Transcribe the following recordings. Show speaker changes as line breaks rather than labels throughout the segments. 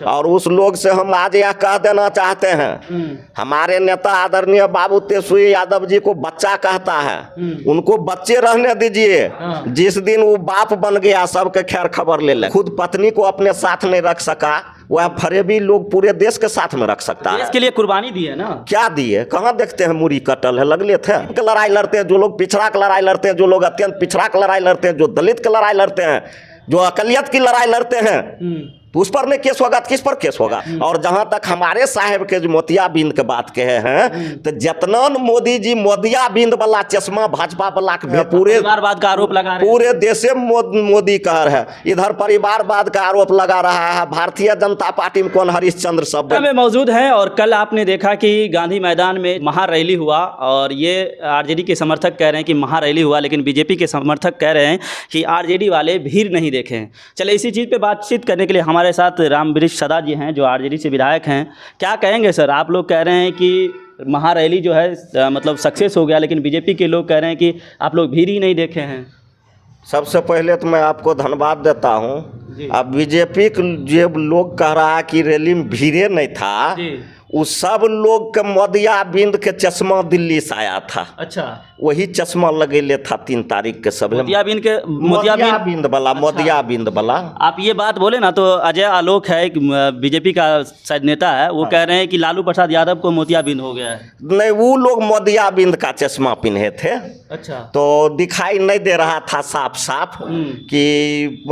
और उस लोग से हम आज यह कह देना चाहते हैं, हमारे नेता आदरणीय बाबू तेजस्वी यादव जी को बच्चा कहता है, उनको बच्चे रहने दीजिए। जिस दिन वो बाप बन गया सबके खैर खबर ले ले। खुद पत्नी को अपने साथ नहीं रख सका, वह फरेबी लोग पूरे देश के साथ में रख सकता है।
इसके लिए कुर्बानी दी है ना, क्या
दिए? कहाँ देखते हैं मुरी कटल है, लगले थे लड़ाई लड़ते हैं जो लोग पिछड़ा की लड़ाई लड़ते हैं, जो लोग अत्यंत पिछड़ा की लड़ाई लड़ते हैं, जो दलित की लड़ाई लड़ते हैं, जो अकलियत की लड़ाई लड़ते हैं, तो उस पर नहीं केस होगा तो किस पर केस होगा? और जहां तक हमारे साहब के जो मोतियाबिंद के बात कहे हैं, तो जितना मोदी जी मोदियाबिंद वाला चश्मा भाजपा वाला पूरे
परिवारवाद का आरोप लगा रहे हैं,
पूरे देश में मोदी कह रहे हैं, इधर परिवारवाद का आरोप लगा रहा है। भारतीय जनता पार्टी में कौन हरिश्चंद्र सब
में मौजूद है। और कल आपने देखा कि गांधी मैदान में महारैली हुआ, और ये आरजेडी के समर्थक कह रहे हैं कि महारैली हुआ, लेकिन बीजेपी के समर्थक कह रहे हैं कि आरजेडी वाले भीड़ नहीं देखे हैं। चले इसी चीज़ पे बातचीत करने के लिए हमारे साथ रामवृक्ष सदा जी हैं, जो आरजेडी से विधायक हैं। क्या कहेंगे सर? आप लोग कह रहे हैं कि महारैली जो है मतलब सक्सेस हो गया, लेकिन बीजेपी के लोग कह रहे हैं कि आप लोग भीड़ ही नहीं देखे हैं।
सबसे पहले तो मैं आपको धन्यवाद देता हूँ। अब बीजेपी के जो लोग कह रहा है कि रैली में भीड़े नहीं था, उस सब लोग के मोदियाबिंद के चश्मा दिल्ली से आया था।
अच्छा,
वही चश्मा लगेले था 3 तारीख के सब
मोदियाबिंद के
मोदियाबिंद वाला। अच्छा। मोदियाबिंद वाला
आप ये बात बोले ना, तो अजय आलोक है बीजेपी का शायद नेता है, वो कह रहे हैं कि लालू प्रसाद यादव को मोतियाबिंद हो गया है।
नहीं, वो लोग मोदियाबिंद का चश्मा पहने थे।
अच्छा,
तो दिखाई नहीं दे रहा था साफ साफ कि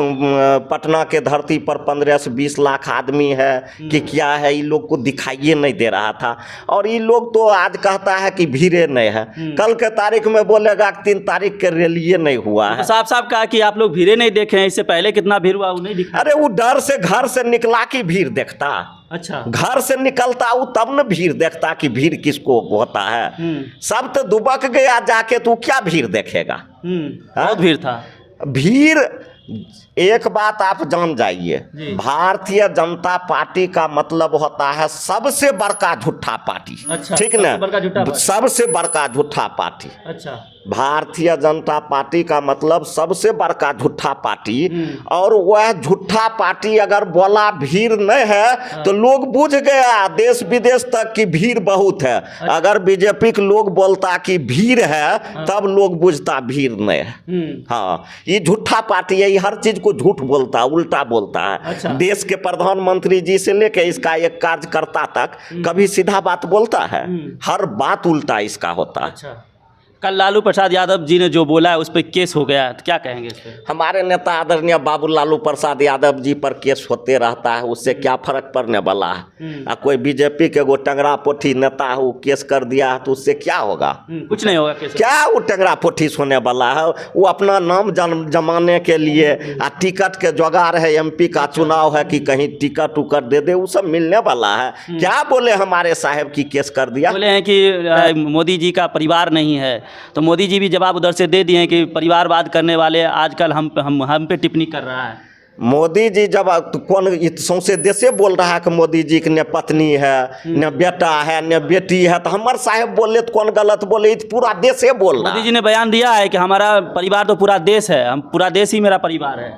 पटना के धरती पर 15 से 20 लाख आदमी है कि क्या है, इन लोग को दिखाइए नहीं दे रहा था। और ये लोग तो आज कहता है कि भीड़े नहीं है, कल के तारीख में बोलेगा कि 3 तारीख के रैली नहीं हुआ है।
तो साफ साफ कहा कि आप लोग भीड़े नहीं देखे हैं, इससे पहले कितना भीड़ हुआ वो नहीं दिखा।
अरे वो डर से घर से निकला कि भीड़ देखता।
अच्छा,
घर से निकलता वो तब न भीड़ देखता कि भीड़ किसको होता है। सब तो दुबक गया जाके, तू क्या भीड़ देखेगा?
बहुत भीड़ था।
भीड़ एक बात आप जान जाइए, भारतीय जनता पार्टी का मतलब होता है सबसे बड़का झूठा पार्टी।
अच्छा,
ठीक ना? सबसे बड़का झूठा पार्टी।
अच्छा,
भारतीय जनता पार्टी का मतलब सबसे बड़का झूठा पार्टी। और वह झूठा पार्टी अगर बोला भीड़ नहीं है तो लोग बुझ गया देश विदेश तक कि भीड़ बहुत है। अगर बीजेपी के लोग बोलता कि भीड़ है तब लोग बुझता भीड़ नहीं है। हाँ, ये झूठा पार्टी है, ये हर चीज को झूठ बोलता, उल्टा बोलता है।
अच्छा।
देश के प्रधानमंत्री जी से लेकर इसका एक कार्यकर्ता तक कभी सीधा बात बोलता है? हर बात उल्टा इसका होता है।
अच्छा, कल लालू प्रसाद यादव जी ने जो बोला है उस पर केस हो गया, तो क्या कहेंगे इस पर?
हमारे नेता आदरणीय बाबू लालू प्रसाद यादव जी पर केस होते रहता है, उससे क्या फर्क पड़ने वाला है? कोई बीजेपी के वो टंगरा पोठी नेता है, वो केस कर दिया है तो उससे क्या होगा?
कुछ नहीं होगा। केस
क्या वो टंगरा पोठी होने वाला है? वो अपना नाम जमाने के लिए टिकट के जुगाड़ है, MP का चुनाव है कि कहीं टिकट उकट दे दे, वो सब मिलने वाला है। क्या बोले हमारे साहब की केस कर दिया?
बोले हैं कि मोदी जी का परिवार नहीं है, तो मोदी जी भी जवाब उधर से दे दिए कि परिवारवाद करने वाले आजकल हम पे टिप्पणी कर रहा है।
मोदी जी जब कौन सौंसे देशे बोल रहा है कि मोदी जी के न पत्नी है, न बेटा है, न बेटी है, तो हमारे साहब बोले तो कौन गलत बोले? पूरा देशे बोल रहा है।
मोदी जी ने बयान दिया है कि हमारा परिवार तो पूरा देश है, हम पूरा देश ही मेरा परिवार है।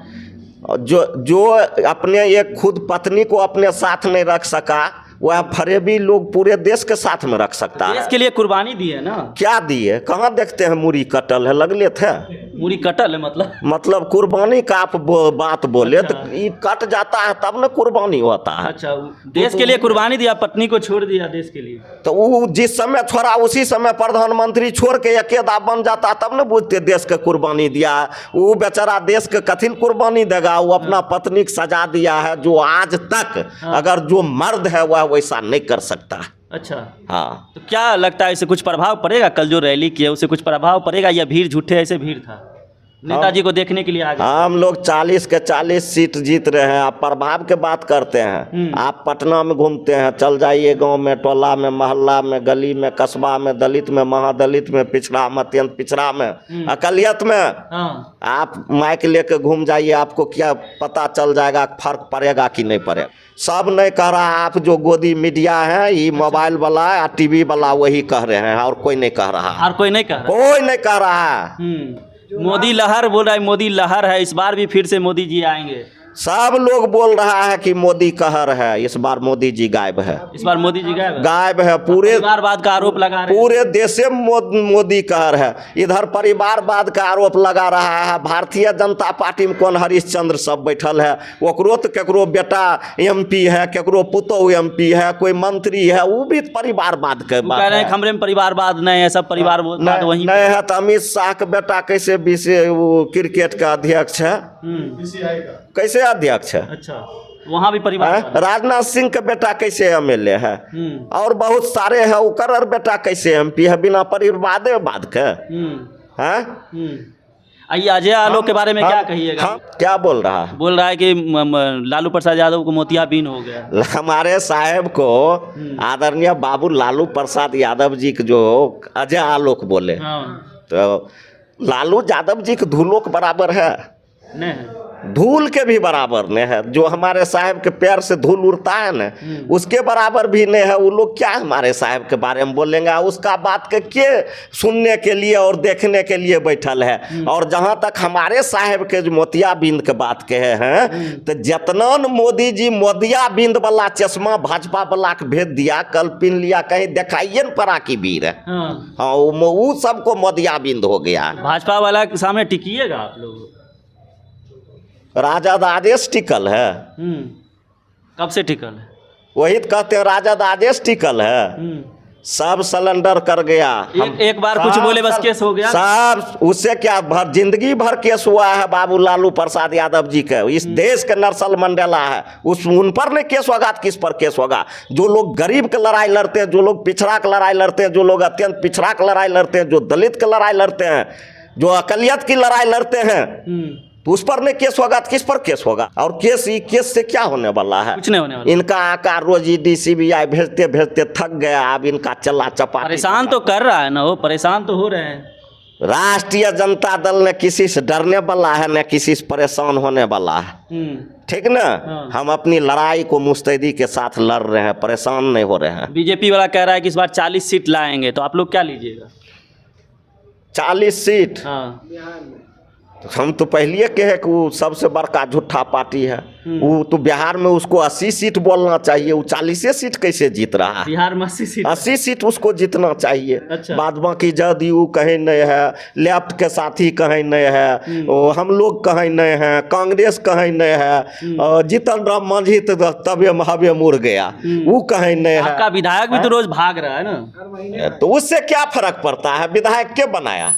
जो अपने एक खुद पत्नी को अपने साथ नहीं रख सका, वह फरेबी लोग पूरे देश के साथ में रख सकता है।
देश के लिए कुर्बानी दी है ना,
क्या दिए? कहाँ देखते हैं मुरी कटल है, लगले थे
मुरी कटल है मतलब
कुर्बानी का आप बात बोले। अच्छा। तो ये कट जाता है तब न कुर्बानी होता है।
अच्छा, देश के लिए कुर्बानी दिया, पत्नी को छोड़ दिया देश के लिए।
तो वो जिस समय छोड़ा उसी समय प्रधानमंत्री छोड़ के अकेला बन जाता तब न बुझते देश के कुर्बानी दिया। वो बेचारा देश के कथिन कुर्बानी देगा? वो अपना पत्नी को सजा दिया है, जो आज तक अगर जो मर्द है वह वैसा नहीं कर सकता।
अच्छा,
हाँ,
तो क्या लगता है इससे कुछ प्रभाव पड़ेगा? कल जो रैली की है उससे कुछ प्रभाव पड़ेगा, या भीड़ झूठे ऐसे भीड़ था नेताजी को देखने के लिए आ गए?
हम लोग 40 के 40 सीट जीत रहे हैं। आप प्रभाव के बात करते हैं। आप पटना में घूमते हैं, चल जाइए गांव में, टोला में, मोहल्ला में, गली में, कस्बा में, दलित में, महादलित में, पिछड़ा में, अत्यंत पिछड़ा में, अकलियत में, आप माइक लेके घूम जाइए, आपको क्या पता चल जाएगा, फर्क पड़ेगा कि नहीं पड़ेगा। सब नहीं कह रहा, आप जो गोदी मीडिया है, ये मोबाइल वाला या TV वाला वही कह रहे हैं, और कोई नहीं कह रहा।
और कोई नहीं कह रहा?
कोई नहीं कह रहा है।
मोदी लहर बोल रहा है, मोदी लहर है, इस बार भी फिर से मोदी जी आएंगे।
सब लोग बोल रहा है कि मोदी कहर है, इस बार मोदी जी गायब है,
इस बार मोदी जी गायब है?
गायब है। पूरे
परिवारवाद का आरोप लगा रहे हैं।
पूरे देश में मोदी कहर है। इधर परिवारवाद का आरोप लगा रहा है। भारतीय जनता पार्टी में कौन हरिश्चंद्र सब बैठल है, ओकरो तो केकरो बेटा MP है, केकरो पुतोह MP है, कोई मंत्री है, वो भी परिवारवाद के
वो
बात
कह रहे हैं
है।
हमरे में परिवारवाद नहीं है, सब परिवारवाद वहीं
नहीं है तो अमित शाह के बेटा कैसे वो क्रिकेट का अध्यक्ष है, कैसे अध्यक्ष है?
अच्छा, वहाँ भी परिवार
राजनाथ सिंह के बेटा कैसे MLA है, और बहुत सारे है। ओकर बेटा कैसे MP है, बिना परिवारवाद के हैं?
आइए अजय आलोक के बारे में क्या कहिएगा?
क्या बोल रहा है?
बोल रहा है कि लालू प्रसाद यादव को मोतियाबिंद हो गया।
हमारे साहब को आदरणीय बाबू लालू प्रसाद यादव जी के जो अजय आलोक बोले, तो लालू यादव जी के धूलों के बराबर है
नहीं,
धूल के भी बराबर नहीं है। जो हमारे साहब के पैर से धूल उड़ता है ना, उसके बराबर भी नहीं है। वो लोग क्या हमारे साहब के बारे में बोलेंगे? उसका बात के सुनने के लिए और देखने के लिए बैठल है। और जहाँ तक हमारे साहब के जो मोतियाबिंद के बात कहे हैं, तो जितना मोदी जी मोतियाबिंद वाला चश्मा भाजपा वाला के भेज दिया, कल पिन लिया, कहीं दिखाइए न पड़ा की वीर है। हाँ, वो सबको मोतियाबिंद हो गया।
भाजपा वाला के सामने टिकिएगा आप लोग?
राजद आदेश टिकल है।
कब से टिकल है?
वही तो कहते हैं राजद आदेश टिकल है। सब सिलेंडर कर गया।
एक बार कुछ बोले बस केस हो गया।
सब उससे क्या जिंदगी भर केस हुआ है बाबू लालू प्रसाद यादव जी के। इस देश के नरसल मंडेला है, उन पर नहीं केस होगा तो किस पर केस होगा? जो लोग गरीब के लड़ाई लड़ते हैं, जो लोग पिछड़ा के लड़ाई लड़ते हैं, जो लोग अत्यंत पिछड़ा के लड़ाई लड़ते हैं, जो दलित के लड़ाई लड़ते हैं, जो अकलियत की लड़ाई लड़ते हैं, तो उस पर नहीं केस होगा तो किस पर केस होगा? और केस से क्या होने वाला है?
कुछ नहीं होने वाला।
इनका आकार रोज ED CBI भेजते भेजते थक गया। अब इनका चला चपा
परेशान तो कर रहा है ना, वो परेशान तो हो रहे हैं।
राष्ट्रीय जनता दल ने किसी से डरने वाला है, न किसी से परेशान होने वाला है। ठीक ना? हम अपनी लड़ाई को मुस्तैदी के साथ लड़ रहे हैं, परेशान नहीं हो रहे हैं।
बीजेपी वाला कह रहा है कि इस बार 40 सीट लाएंगे, तो आप लोग क्या लीजिएगा?
40 सीट? हम तो पहले कहे कि वो सबसे बड़का झूठा पार्टी है। वो तो बिहार में उसको 80 सीट बोलना चाहिए। वो 40 सीट कैसे जीत रहा है?
बिहार में 80
सीट उसको जीतना चाहिए।
अच्छा।
बाद बाकी जदयू कहीं नहीं है, लेफ्ट के साथी कहीं नहीं है, हम लोग कहीं नहीं है, कांग्रेस कहीं नहीं है, जीतन राम मांझी तबे महावे मुड़ गया, वो कहीं नहीं है।
आपका विधायक भी तो रोज भाग रहा है ना,
तो उससे क्या फर्क पड़ता है? विधायक के बनाया?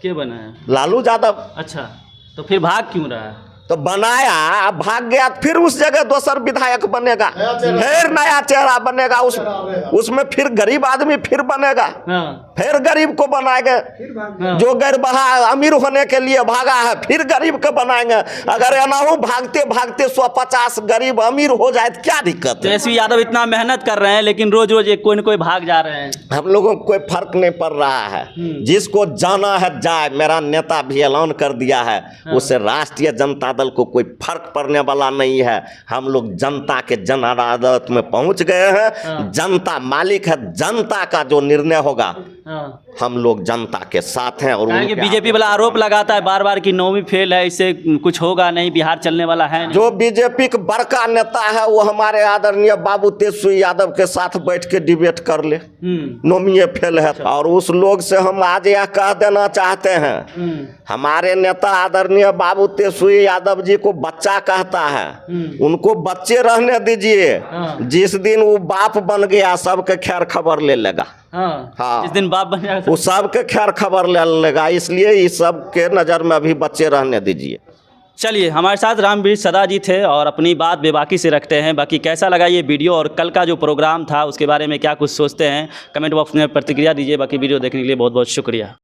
क्या बनाया?
लालू यादव।
अच्छा, तो फिर भाग क्यों रहा है?
तो बनाया, भाग गया, फिर उस जगह दूसर विधायक बनेगा, फिर नया चेहरा बनेगा, उसमें फिर गरीब आदमी फिर बनेगा, फिर गरीब को बनाएंगे। जो गैर बहा अमीर होने के लिए भागा है, फिर गरीब को बनाएंगे। अगर एनाहू भागते भागते 150 गरीब अमीर हो जाए तो क्या दिक्कत है?
तेजस्वी यादव इतना मेहनत कर रहे हैं, लेकिन रोज रोज एक कोई न कोई भाग जा रहे हैं।
हम लोगों को कोई फर्क नहीं पड़ रहा है। जिसको जाना है जाए, मेरा नेता भी ऐलान कर दिया है, उससे राष्ट्रीय जनता दल को कोई फर्क पड़ने वाला नहीं है। हम लोग जनता के जन अदालत में पहुंच गए हैं। जनता मालिक है, जनता का जो निर्णय होगा हम लोग जनता के साथ हैं। और
बीजेपी वाला आरोप लगाता है बार बार कि 9वीं फेल है, इससे कुछ होगा नहीं, बिहार चलने वाला है नहीं।
जो बीजेपी का बड़का नेता है वो हमारे आदरणीय बाबू तेजस्वी यादव के साथ बैठ के डिबेट कर ले, 9वीं फेल है। और उस लोग से हम आज यह कह देना चाहते हैं, हमारे नेता आदरणीय बाबू तेजस्वी यादव जी को बच्चा कहता है, उनको बच्चे रहने दीजिए। जिस दिन वो बाप बन गया सबके खैर खबर ले लेगा।
हाँ, जिस दिन बाप बन जाएगा
वो सबके खैर खबर ले लेगा। इसलिए इस सब के नज़र में अभी बच्चे रहने दीजिए।
चलिए, हमारे साथ रामवीर सदा जी थे और अपनी बात बेबाकी से रखते हैं। बाकी कैसा लगा ये वीडियो और कल का जो प्रोग्राम था उसके बारे में क्या कुछ सोचते हैं, कमेंट बॉक्स में प्रतिक्रिया दीजिए। बाकी वीडियो देखने के लिए बहुत बहुत शुक्रिया।